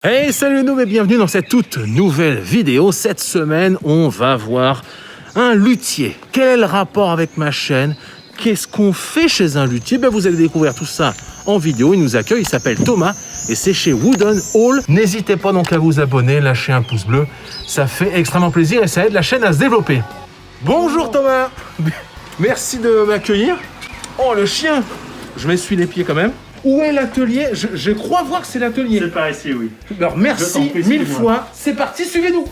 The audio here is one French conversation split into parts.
Hey, salut nous et bienvenue dans cette toute nouvelle vidéo. Cette semaine, on va voir un luthier. Quel est le rapport avec ma chaîne? Qu'est-ce qu'on fait chez un luthier? Vous allez découvrir tout ça en vidéo. Il nous accueille, il s'appelle Thomas et c'est chez Wooden Hall. N'hésitez pas donc à vous abonner, lâcher un pouce bleu. Ça fait extrêmement plaisir et ça aide la chaîne à se développer. Bonjour Thomas. Merci de m'accueillir. Oh, le chien. Je m'essuie les pieds quand même. Où est l'atelier? Je crois voir que c'est l'atelier. C'est par ici, oui. Alors merci mille fois. C'est parti, suivez-nous.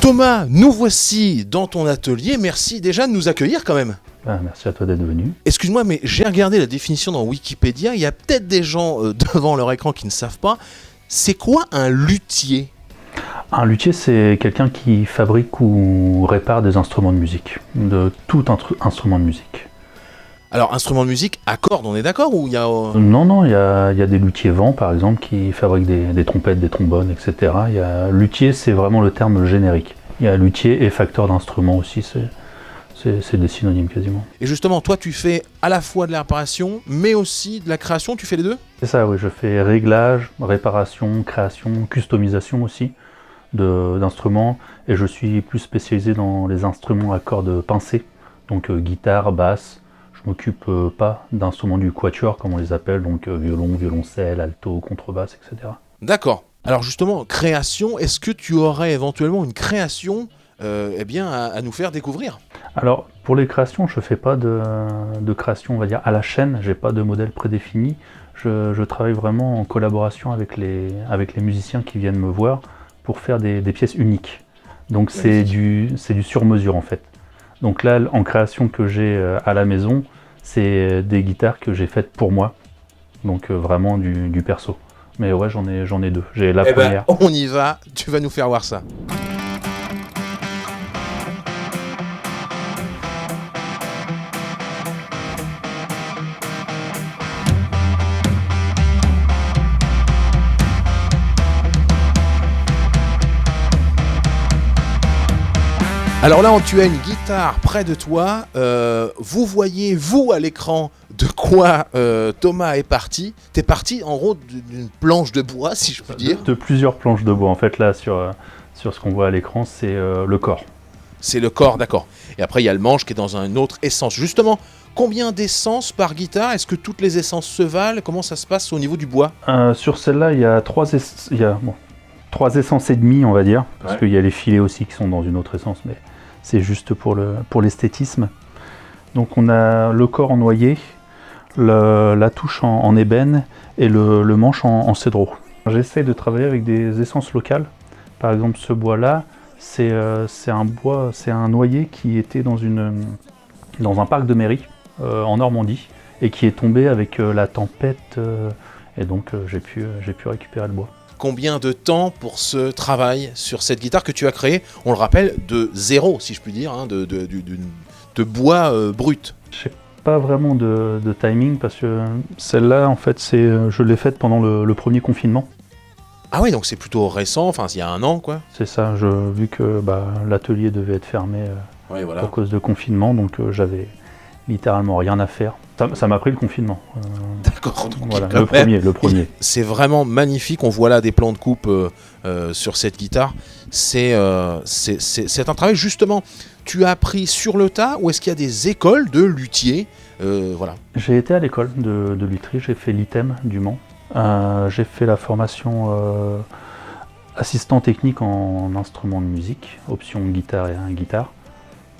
Thomas, nous voici dans ton atelier. Merci déjà de nous accueillir quand même. Merci à toi d'être venu. Excuse-moi, mais j'ai regardé la définition dans Wikipédia. Il y a peut-être des gens devant leur écran qui ne savent pas. C'est quoi un luthier? Un luthier, c'est quelqu'un qui fabrique ou répare des instruments de musique, de tout instrument de musique. Alors, instrument de musique à cordes, on est d'accord ou il y a... Non, il y a des luthiers vents, par exemple, qui fabriquent des trompettes, des trombones, etc. Luthier, c'est vraiment le terme générique. Il y a luthier et facteur d'instruments aussi, c'est des synonymes quasiment. Et justement, toi, tu fais à la fois de la réparation, mais aussi de la création, tu fais les deux? C'est ça, oui, je fais réglage, réparation, création, customisation aussi d'instruments, et je suis plus spécialisé dans les instruments à cordes pincées, donc guitare, basse. Je m'occupe pas d'instruments du quatuor comme on les appelle, donc violon, violoncelle, alto, contrebasse, etc. D'accord. Alors justement, création, est-ce que tu aurais éventuellement une création à nous faire découvrir? Alors pour les créations, je fais pas de création, on va dire à la chaîne, j'ai pas de modèle prédéfini. Je travaille vraiment en collaboration avec les musiciens qui viennent me voir pour faire des pièces uniques. Donc c'est du sur-mesure en fait. Donc là, en création que j'ai à la maison, c'est des guitares que j'ai faites pour moi. Donc vraiment du perso. Mais ouais, j'en ai deux. J'ai la première. On y va, tu vas nous faire voir ça. Alors là, tu as une guitare près de toi. Vous voyez, vous, à l'écran, de quoi Thomas est parti. T'es parti, en gros, d'une planche de bois, si je puis dire. De plusieurs planches de bois. En fait, là, sur ce qu'on voit à l'écran, c'est le corps. C'est le corps, d'accord. Et après, il y a le manche qui est dans une autre essence. Justement, combien d'essences par guitare? Est-ce que toutes les essences se valent? Comment ça se passe au niveau du bois? Sur celle-là, il y a trois essences et demie, on va dire. Parce qu'il y a les filets aussi qui sont dans une autre essence, mais... c'est juste pour l'esthétisme. Donc on a le corps en noyer, la touche en ébène et le manche en cédro. J'essaie de travailler avec des essences locales. Par exemple, ce bois-là, c'est un noyer qui était dans un parc de mairie en Normandie et qui est tombé avec la tempête et donc j'ai pu récupérer le bois. Combien de temps pour ce travail sur cette guitare que tu as créée, on le rappelle, de zéro, si je puis dire, hein, de bois brut? Je n'ai pas vraiment de timing parce que celle-là, en fait, je l'ai faite pendant le premier confinement. Ah oui, donc c'est plutôt récent, enfin il y a un an, quoi. C'est ça, vu que l'atelier devait être fermé à cause de confinement, donc j'avais littéralement rien à faire. Ça m'a pris le confinement. D'accord. Voilà, le premier. C'est vraiment magnifique. On voit là des plans de coupe sur cette guitare. C'est un travail, justement, tu as appris sur le tas ou est-ce qu'il y a des écoles de luthier? Voilà. J'ai été à l'école de lutherie, j'ai fait l'ITEM du Mans. J'ai fait la formation assistant technique en instrument de musique, option guitare et guitare.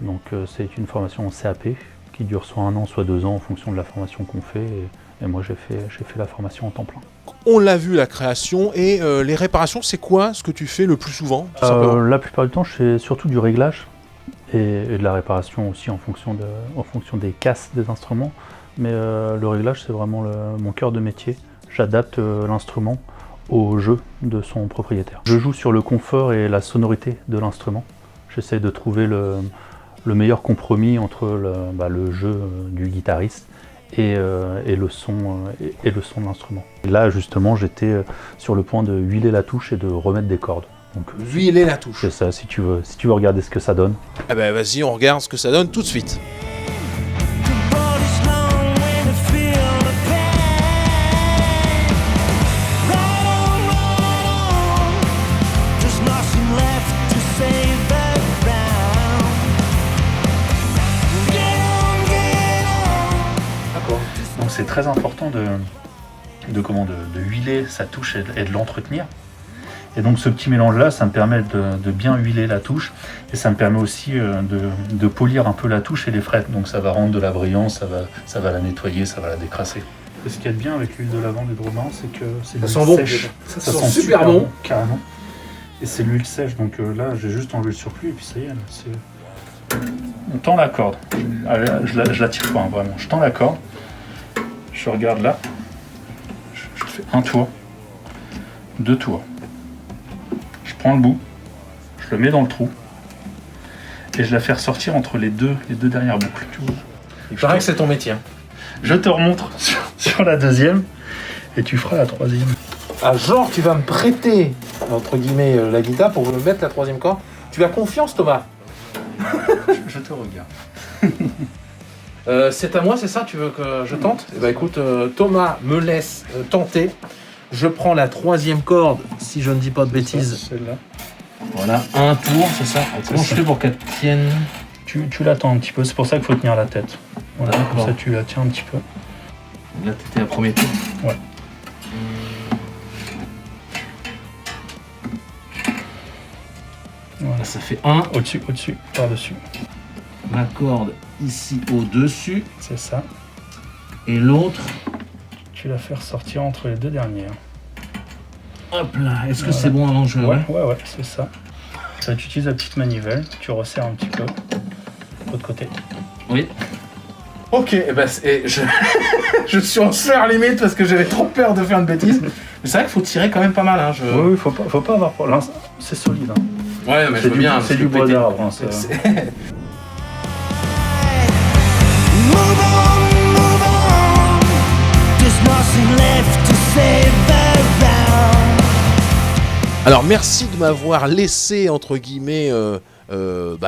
Donc c'est une formation en CAP qui dure soit 1 an, soit 2 ans en fonction de la formation qu'on fait. Et moi, j'ai fait la formation en temps plein. On l'a vu, la création et les réparations, c'est quoi ce que tu fais le plus souvent? La plupart du temps, je fais surtout du réglage et de la réparation aussi en fonction des casses des instruments. Mais le réglage, c'est vraiment mon cœur de métier. J'adapte l'instrument au jeu de son propriétaire. Je joue sur le confort et la sonorité de l'instrument. J'essaie de trouver le meilleur compromis entre le jeu du guitariste et le son de l'instrument. Et là justement j'étais sur le point de huiler la touche et de remettre des cordes. Donc huiler la touche. C'est ça, si tu veux regarder ce que ça donne. Eh ben vas-y, on regarde ce que ça donne tout de suite. c'est très important de huiler sa touche et de l'entretenir. Et donc ce petit mélange-là, ça me permet de bien huiler la touche et ça me permet aussi de polir un peu la touche et les frettes. Donc ça va rendre de la brillance, ça va la nettoyer, ça va la décrasser. Et ce qu'il y a de bien avec l'huile de lavande et de romarin, c'est que c'est Ça sent bon. Ça sent super bon. Carrément. Et c'est l'huile sèche, donc là j'ai juste enlevé le surplus et puis ça y est, là, on tend la corde. Allez, je la tire pas, hein, vraiment. Je tends la corde, je regarde là, je fais un tour, 2 tours. Je prends le bout, je le mets dans le trou et je la fais ressortir entre les deux dernières boucles. Il paraît que c'est ton métier. Je te remontre sur la deuxième et tu feras la troisième. Ah, genre, tu vas me prêter, entre guillemets, la guitare pour me mettre la troisième corde. Tu as confiance, Thomas? Je te regarde. C'est à moi, c'est ça? Tu veux que je tente? Eh ben, écoute, Thomas me laisse tenter. Je prends la troisième corde, si je ne dis pas de bêtises. Celle-là. Voilà, un tour, c'est ça. Comment je fais pour qu'elle tienne? Tu l'attends un petit peu, c'est pour ça qu'il faut tenir la tête. Voilà, comme ça tu la tiens un petit peu. Là, t'étais à premier tour. Ouais. Voilà, ça fait un. Au-dessus, par-dessus. La corde ici au-dessus. C'est ça. Et l'autre. Tu la fais ressortir entre les deux dernières. Hop là, est-ce que c'est bon avant que je... Ouais, c'est ça. Ça, tu utilises la petite manivelle, tu resserres un petit peu. De l'autre côté. Oui. Ok, eh ben, je suis en sueur limite parce que j'avais trop peur de faire une bêtise. Mais c'est vrai qu'il faut tirer quand même pas mal. Hein, Oui, faut pas avoir peur. C'est solide. Hein. Ouais, mais je veux bien. C'est du bois d'arbre. Hein, Alors merci de m'avoir laissé entre guillemets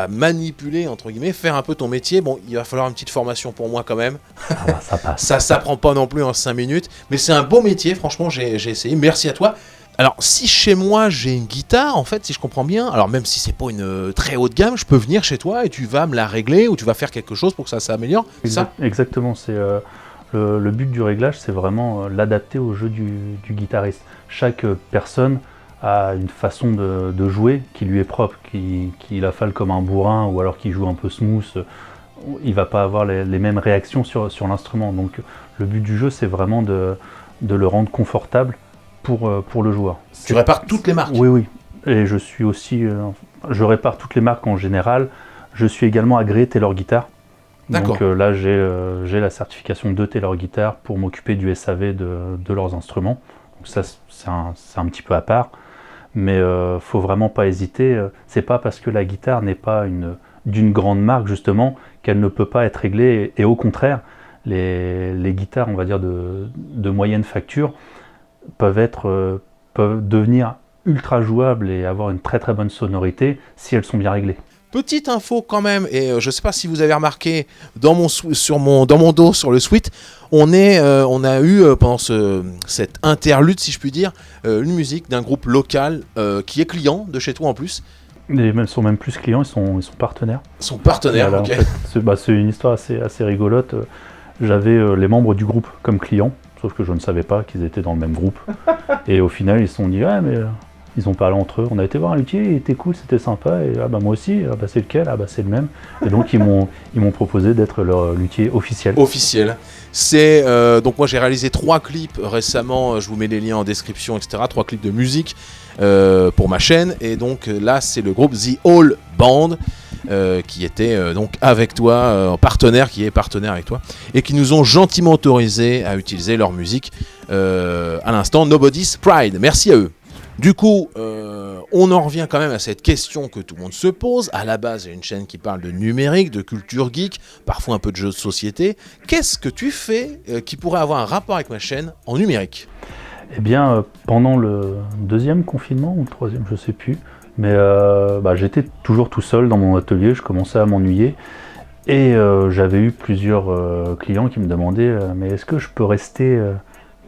manipuler entre guillemets, faire un peu ton métier. Bon, il va falloir une petite formation pour moi quand même. Ça passe. Ça s'apprend pas non plus en 5 minutes, mais c'est un beau métier. Franchement, j'ai essayé. Merci à toi. Alors si chez moi j'ai une guitare, en fait, si je comprends bien, alors même si c'est pas une très haute gamme, je peux venir chez toi et tu vas me la régler ou tu vas faire quelque chose pour que ça s'améliore. C'est ça ? Exactement. C'est le but du réglage, c'est vraiment l'adapter au jeu du guitariste. Chaque personne a une façon de jouer qui lui est propre, qui l'affale comme un bourrin ou alors qui joue un peu smooth. Il va pas avoir les mêmes réactions sur l'instrument. Donc le but du jeu, c'est vraiment de le rendre confortable pour le joueur. Tu répares toutes les marques? Oui. Et je suis aussi, je répare toutes les marques en général. Je suis également agréé Taylor Guitar. D'accord. Donc là, j'ai la certification de Taylor Guitar pour m'occuper du SAV de leurs instruments. Donc ça, c'est un petit peu à part. Mais faut vraiment pas hésiter. C'est pas parce que la guitare n'est pas d'une grande marque justement qu'elle ne peut pas être réglée. Et au contraire, les guitares, on va dire de moyenne facture, peuvent devenir ultra jouables et avoir une très très bonne sonorité si elles sont bien réglées. Petite info quand même, et je sais pas si vous avez remarqué dans mon dos sur le suite, on a eu pendant cette interlude, si je puis dire, une musique d'un groupe local qui est client de chez toi en plus. Ils sont même plus clients, ils sont partenaires. Ils sont partenaires, voilà, ok. En fait, c'est une histoire assez rigolote. J'avais les membres du groupe comme clients, sauf que je ne savais pas qu'ils étaient dans le même groupe. Et au final, ils se sont dit, mais ils ont parlé entre eux. On a été voir un luthier, il était cool, c'était sympa. Et moi aussi, c'est lequel? C'est le même. Et donc ils m'ont proposé d'être leur luthier officiel. Officiel. Donc moi j'ai réalisé 3 clips récemment. Je vous mets les liens en description, etc. 3 clips de musique pour ma chaîne. Et donc là c'est le groupe The All Band. Qui était donc avec toi, partenaire, qui est partenaire avec toi, et qui nous ont gentiment autorisé à utiliser leur musique à l'instant, Nobody's Pride. Merci à eux. Du coup, on en revient quand même à cette question que tout le monde se pose. À la base, il y a une chaîne qui parle de numérique, de culture geek, parfois un peu de jeux de société. Qu'est-ce que tu fais qui pourrait avoir un rapport avec ma chaîne en numérique? Eh bien, pendant le 2e confinement, ou le 3e, je sais plus, mais j'étais toujours tout seul dans mon atelier, je commençais à m'ennuyer. Et j'avais eu plusieurs clients qui me demandaient mais est-ce que je peux rester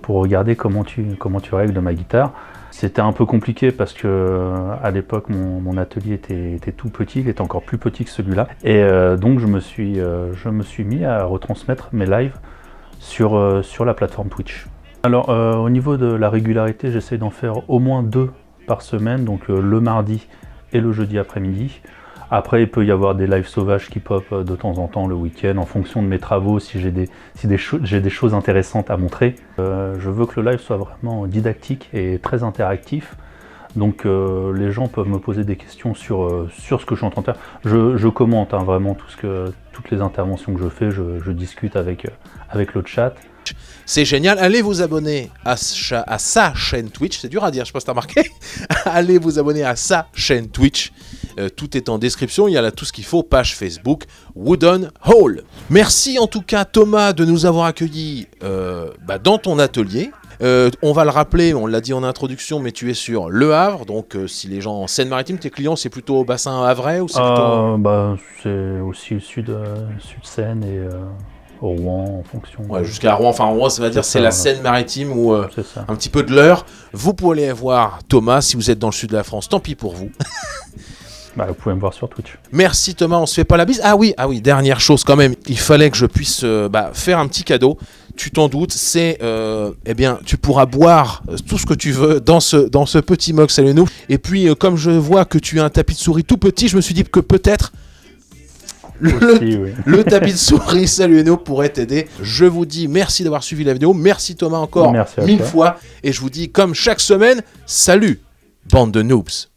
pour regarder comment tu règles ma guitare? C'était un peu compliqué parce que à l'époque mon atelier était tout petit, il était encore plus petit que celui-là. Et donc je me suis mis à retransmettre mes lives sur la plateforme Twitch. Alors au niveau de la régularité, j'essaie d'en faire au moins 2 par semaine, donc le mardi et le jeudi après-midi. Après, il peut y avoir des lives sauvages qui pop de temps en temps le week-end, en fonction de mes travaux, si j'ai des choses intéressantes à montrer. Je veux que le live soit vraiment didactique et très interactif. Donc les gens peuvent me poser des questions sur ce que je suis en train de faire. Je commente vraiment toutes les interventions que je fais, je discute avec le chat. C'est génial, allez vous abonner à sa chaîne Twitch, c'est dur à dire, je sais pas si t'as remarqué. Allez vous abonner à sa chaîne Twitch, tout est en description, il y a là tout ce qu'il faut, page Facebook, Wooden Hall. Merci en tout cas Thomas de nous avoir accueillis dans ton atelier. On va le rappeler, on l'a dit en introduction, mais tu es sur Le Havre, donc si les gens en Seine-Maritime, tes clients, c'est plutôt au bassin havrais ou c'est plutôt... C'est aussi le sud Seine et au Rouen en fonction. Ouais, jusqu'à Rouen, enfin Rouen, ça va dire c'est la Seine-Maritime ou un petit peu de l'Eure. Vous pouvez aller voir Thomas si vous êtes dans le sud de la France, tant pis pour vous. Vous pouvez me voir sur Twitch. Merci Thomas, on se fait pas la bise. Ah oui, dernière chose quand même, il fallait que je puisse faire un petit cadeau. Tu t'en doutes, c'est tu pourras boire tout ce que tu veux dans ce petit mug Salut nous. Et puis comme je vois que tu as un tapis de souris tout petit, je me suis dit que peut-être le tapis de souris Salut nous pourrait t'aider. Je vous dis merci d'avoir suivi la vidéo. Merci Thomas encore 1000 fois. Et je vous dis comme chaque semaine, salut bande de noobs.